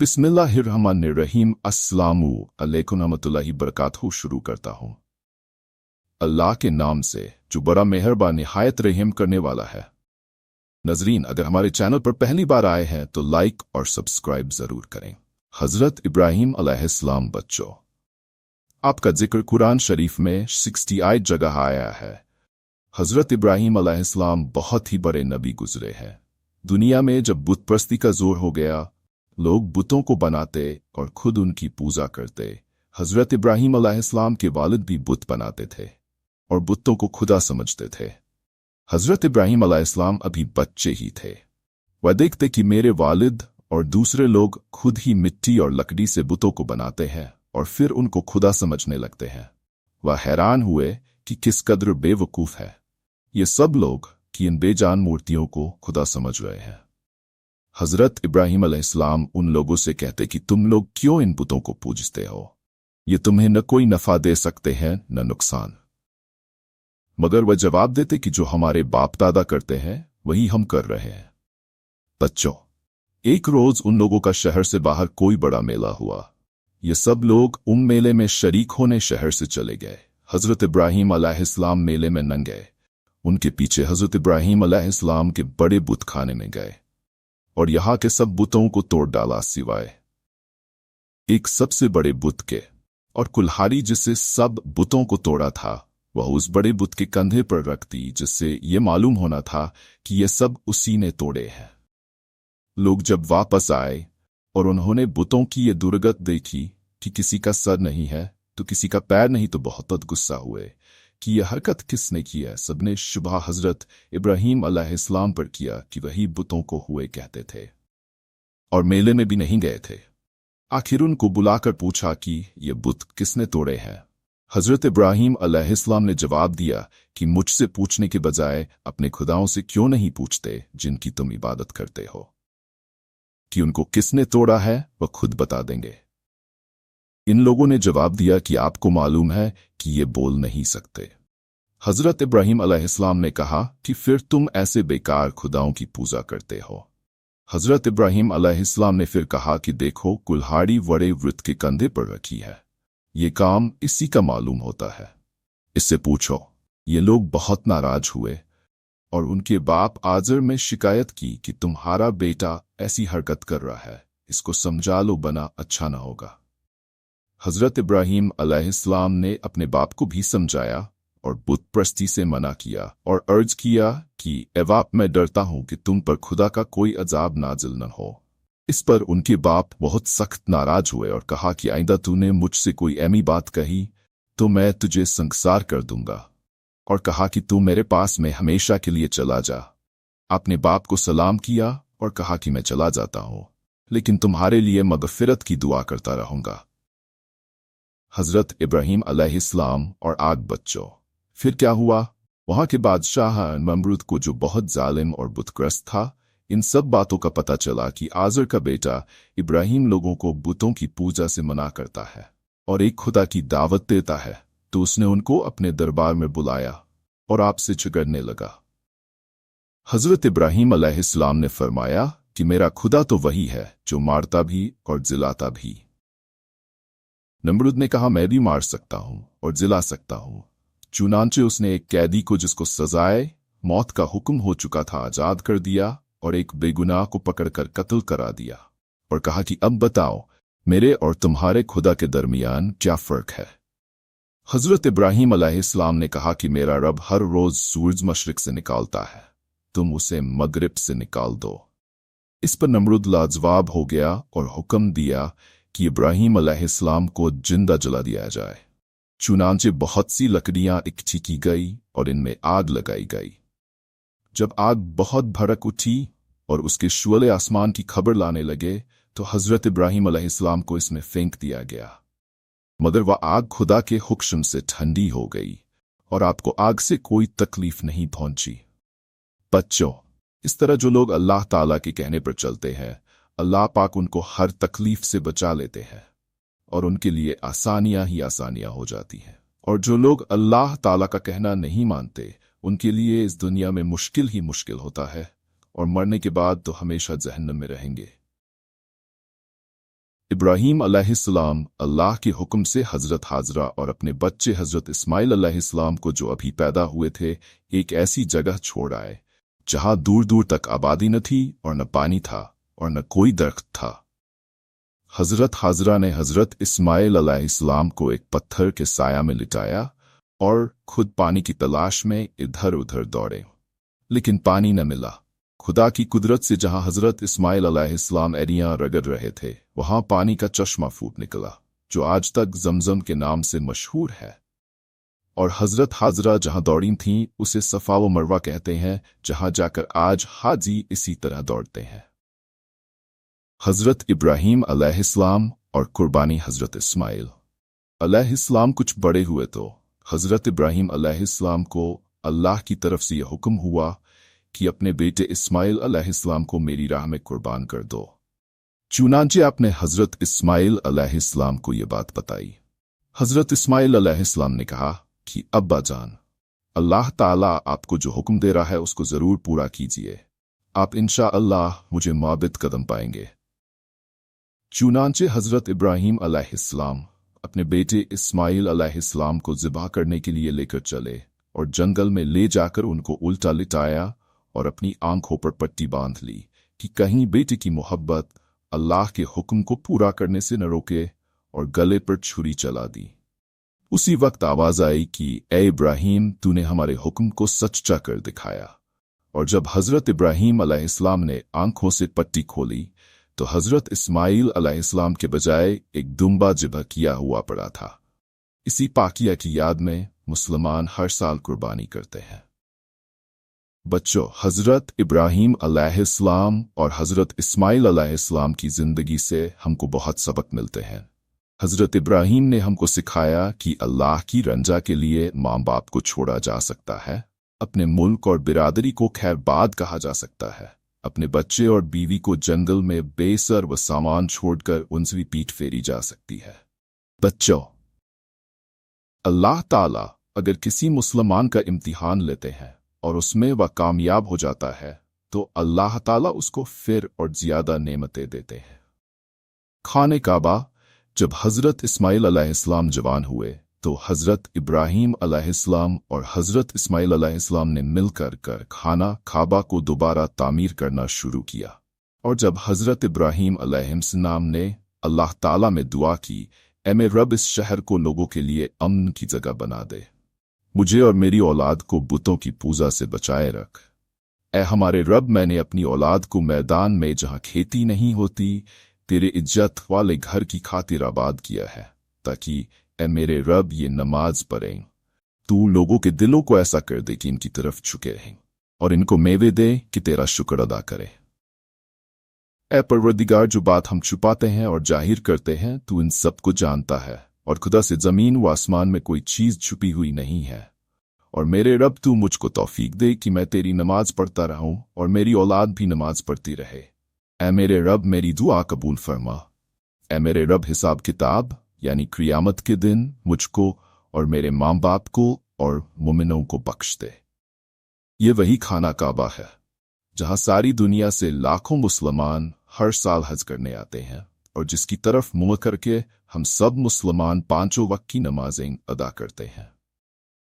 बिस्मिल्लाहिर्रहमानिर्रहीम। अस्सलामु अलैकुम रहमतुल्लाहि बरकातहू। शुरू करता हूँ अल्लाह के नाम से जो बड़ा मेहरबान निहायत रहम करने वाला है। नजरीन, अगर हमारे चैनल पर पहली बार आए हैं तो लाइक और सब्सक्राइब जरूर करें। हजरत इब्राहीम अलैहिस्सलाम बच्चों, आपका जिक्र कुरान शरीफ में 68 जगह आया है। हजरत इब्राहीम अलैहिस्सलाम बहुत ही बड़े नबी गुजरे हैं। दुनिया में जब बुत परस्ती का जोर हो गया, लोग बुतों को बनाते और खुद उनकी पूजा करते। हजरत इब्राहीम अलैहिस्सलाम के वालिद भी बुत बनाते थे और बुतों को खुदा समझते थे। हजरत इब्राहीम अलैहिस्सलाम अभी बच्चे ही थे। वह देखते कि मेरे वालिद और दूसरे लोग खुद ही मिट्टी और लकड़ी से बुतों को बनाते हैं और फिर उनको खुदा समझने लगते हैं। वह हैरान हुए कि किस कदर बेवकूफ है ये सब लोग कि इन बेजान मूर्तियों को खुदा समझ रहे हैं। हजरत इब्राहीम अलैहिस्सलाम उन लोगों से कहते कि तुम लोग क्यों इन बुतों को पूजते हो? ये तुम्हें न कोई नफा दे सकते हैं न नुकसान। मगर वह जवाब देते कि जो हमारे बाप दादा करते हैं वही हम कर रहे हैं। बच्चों, एक रोज उन लोगों का शहर से बाहर कोई बड़ा मेला हुआ। ये सब लोग मेले में शरीक होने शहर से चले गए। हजरत इब्राहीम अलैहिस्सलाम मेले में न गए। उनके पीछे हजरत इब्राहीम अलैहिस्सलाम के बड़े बुत खाने में गए और यहाँ के सब बुतों को तोड़ डाला सिवाय एक सबसे बड़े बुत के। और कुल्हाड़ी जिससे सब बुतों को तोड़ा था वह उस बड़े बुत के कंधे पर रख दी, जिससे ये मालूम होना था कि ये सब उसी ने तोड़े हैं। लोग जब वापस आए और उन्होंने बुतों की ये दुर्गत देखी कि किसी का सर नहीं है तो किसी का पैर नहीं, तो बहुत गुस्सा हुए कि यह हरकत किसने की है। सबने शुबह हजरत इब्राहीम अलैहिस्सलाम पर किया कि वही बुतों को हुए कहते थे और मेले में भी नहीं गए थे। आखिर उनको बुलाकर पूछा कि ये बुत किसने तोड़े हैं। हजरत इब्राहीम अलैहिस्सलाम ने जवाब दिया कि मुझसे पूछने के बजाय अपने खुदाओं से क्यों नहीं पूछते जिनकी तुम इबादत करते हो, कि उनको किसने तोड़ा है वह खुद बता देंगे। इन लोगों ने जवाब दिया कि आपको मालूम है कि ये बोल नहीं सकते। हजरत इब्राहीम अलैहिस्सलाम ने कहा कि फिर तुम ऐसे बेकार खुदाओं की पूजा करते हो। हजरत इब्राहीम अलैहिस्सलाम ने फिर कहा कि देखो, कुल्हाड़ी बड़े वृत्त के कंधे पर रखी है, ये काम इसी का मालूम होता है, इससे पूछो। ये लोग बहुत नाराज हुए और उनके बाप आजर में शिकायत की कि तुम्हारा बेटा ऐसी हरकत कर रहा है, इसको समझा लो, बना अच्छा न होगा। हजरत इब्राहीम अलैहिस्सलाम ने अपने बाप को भी समझाया और बुत परस्ती से मना किया और अर्ज किया कि ए बाप, मैं डरता हूं कि तुम पर खुदा का कोई अजाब नाजिल न हो। इस पर उनके बाप बहुत सख्त नाराज हुए और कहा कि आइंदा तूने मुझसे कोई ऐसी बात कही तो मैं तुझे संसार कर दूंगा, और कहा कि तू मेरे पास में हमेशा के लिए चला जा। आपने बाप को सलाम किया और कहा कि मैं चला जाता हूं, लेकिन तुम्हारे लिए मगफिरत की दुआ करता रहूंगा। हजरत इब्राहीम अलैहिस्सलाम और आग बच्चों, फिर क्या हुआ? वहां के बादशाह नमरूद को, जो बहुत जालिम और बुतग्रस्त था, इन सब बातों का पता चला कि आजर का बेटा इब्राहीम लोगों को बुतों की पूजा से मना करता है और एक खुदा की दावत देता है। तो उसने उनको अपने दरबार में बुलाया और आपसे झगड़ने लगा। हजरत इब्राहीम अलैहिस्सलाम ने फरमाया कि मेरा खुदा तो वही है जो मारता भी और जिलाता भी। नमरूद ने कहा, मैं भी मार सकता हूं और जिला सकता हूं। चुनांचे उसने एक कैदी को, जिसको सजाए मौत का हुक्म हो चुका था, आजाद कर दिया और एक बेगुनाह को पकड़कर कत्ल करा दिया और कहा कि अब बताओ, मेरे और तुम्हारे खुदा के दरमियान क्या फर्क है? हजरत इब्राहीम अलैहिस्सलाम ने कहा कि मेरा रब हर रोज सूरज मशरिक से निकालता है, तुम उसे मगरिब से निकाल दो। इस पर नमरूद लाजवाब हो गया और हुक्म दिया कि इब्राहीम अलैहिस्सलाम को जिंदा जला दिया जाए। चुनांचे बहुत सी लकड़ियां इकट्ठी की गई और इनमें आग लगाई गई। जब आग बहुत भड़क उठी और उसके शुअले आसमान की खबर लाने लगे तो हजरत इब्राहीम अलैहिस्सलाम को इसमें फेंक दिया गया, मगर वह आग खुदा के हुक्म से ठंडी हो गई और आपको आग से कोई तकलीफ नहीं पहुंची। बच्चों, इस तरह जो लोग अल्लाह ताला के कहने पर चलते हैं, अल्लाह पाक उनको हर तकलीफ से बचा लेते हैं और उनके लिए आसानियां ही आसानियां हो जाती हैं। और जो लोग अल्लाह ताला का कहना नहीं मानते, उनके लिए इस दुनिया में मुश्किल ही मुश्किल होता है और मरने के बाद तो हमेशा जहन्नम में रहेंगे। इब्राहीम अलैहिस्सलाम अल्लाह के हुक्म से हजरत हाजरा और अपने बच्चे हजरत इस्माइल अलैहिस्सलाम को जो अभी पैदा हुए थे एक ऐसी जगह छोड़ आए जहां दूर दूर तक आबादी न थी और न पानी था और न कोई दरख्त था। हजरत हाजरा ने हजरत इस्माइल अलैहिस्सलाम को एक पत्थर के साया में लिटाया और खुद पानी की तलाश में इधर उधर दौड़े, लेकिन पानी न मिला। खुदा की कुदरत से जहां हजरत इस्माइल अलैहिस्सलाम एरियां रगड़ रहे थे वहां पानी का चश्मा फूट निकला जो आज तक जमजम के नाम से मशहूर है। और हजरत हाजरा जहां दौड़ी थीं उसे सफा व मरवा कहते हैं, जहां जाकर आज हाजी इसी तरह दौड़ते हैं। हजरत इब्राहीम अलैहिस्सलाम और कुर्बानी हजरत इस्माइल अलैहिस्सलाम कुछ बड़े हुए तो हजरत इब्राहीम अलैहिस्सलाम को अल्लाह की तरफ से यह हुक्म हुआ कि अपने बेटे इस्माइल अलैहिस्सलाम को मेरी राह में कुर्बान कर दो। चुनांचे आपने हजरत इस्माइल अलैहिस्सलाम को यह बात बताई। हजरत इस्माइल अलैहिस्सलाम ने कहा कि अब्बा जान, अल्लाह ताला आपको जो हुक्म दे रहा है उसको जरूर पूरा कीजिए, आप इंशाअल्लाह मुझे माबिद कदम पाएंगे। चुनांचे हजरत इब्राहीम अलैहिस्सलाम अपने बेटे इस्माइल अलैहिस्सलाम को ज़िबा करने के लिए लेकर चले और जंगल में ले जाकर उनको उल्टा लिटाया और अपनी आंखों पर पट्टी बांध ली कि कहीं बेटे की मोहब्बत अल्लाह के हुक्म को पूरा करने से न रोके, और गले पर छुरी चला दी। उसी वक्त आवाज आई कि ए इब्राहीम, तूने हमारे हुक्म को सच्चा कर दिखाया। और जब हजरत इब्राहीम अलैहिस्सलाम ने आंखों से पट्टी खोली तो हजरत इस्माइल अलैहिस्सलाम के बजाय एक दुम्बा ज़िबा किया हुआ पड़ा था। इसी पाकिया की याद में मुसलमान हर साल कुर्बानी करते हैं। बच्चों, हजरत इब्राहीम अलैहिस्सलाम और हजरत इस्माइल अलैहिस्सलाम की जिंदगी से हमको बहुत सबक मिलते हैं। हजरत इब्राहीम ने हमको सिखाया कि अल्लाह की रंजा के लिए माँ बाप को छोड़ा जा सकता है, अपने मुल्क और बिरादरी को खैरबाद कहा जा सकता है, अपने बच्चे और बीवी को जंगल में बेसर व सामान छोड़कर उनसे भी पीठ फेरी जा सकती है। बच्चों, अल्लाह ताला अगर किसी मुसलमान का इम्तिहान लेते हैं और उसमें वह कामयाब हो जाता है तो अल्लाह ताला उसको फिर और ज्यादा नेमतें देते हैं। खाने काबा जब हजरत इस्माइल अलैहिस्सलाम जवान हुए तो हजरत इब्राहीम अलैहिस्सलाम और हजरत इस्माइल अलैहिस्सलाम ने मिलकर कर खाना काबा को दोबारा तामीर करना शुरू किया। और जब हजरत इब्राहीम अलैहिस्सलाम ने अल्लाह ताला में दुआ की, ऐ मेरे रब, इस शहर को लोगों के लिए अमन की जगह बना दे, मुझे और मेरी औलाद को बुतों की पूजा से बचाए रख। ऐ हमारे रब, मैंने अपनी औलाद को मैदान में जहां खेती नहीं होती तेरे इज्जत वाले घर की खातिर आबाद किया है, ताकि ऐ मेरे रब ये नमाज पढ़ें। तू लोगों के दिलों को ऐसा कर दे कि इनकी तरफ झुके रहें और इनको मेवे दे कि तेरा शुक्र अदा करे। ऐ परवरदिगार, जो बात हम छुपाते हैं और जाहिर करते हैं तू इन सब को जानता है, और खुदा से जमीन व आसमान में कोई चीज छुपी हुई नहीं है। और मेरे रब, तू मुझको तौफीक दे कि मैं तेरी नमाज पढ़ता रहूं और मेरी औलाद भी नमाज पढ़ती रहे। ऐ मेरे रब, मेरी दुआ कबूल फरमा। ऐ मेरे रब, हिसाब किताब यानी क़ियामत के दिन मुझको और मेरे माँ बाप को और मोमिनों को बख्श दे। ये वही खाना काबा है जहां सारी दुनिया से लाखों मुसलमान हर साल हज करने आते हैं और जिसकी तरफ मुंह करके हम सब मुसलमान 5 वक्त की नमाजें अदा करते हैं।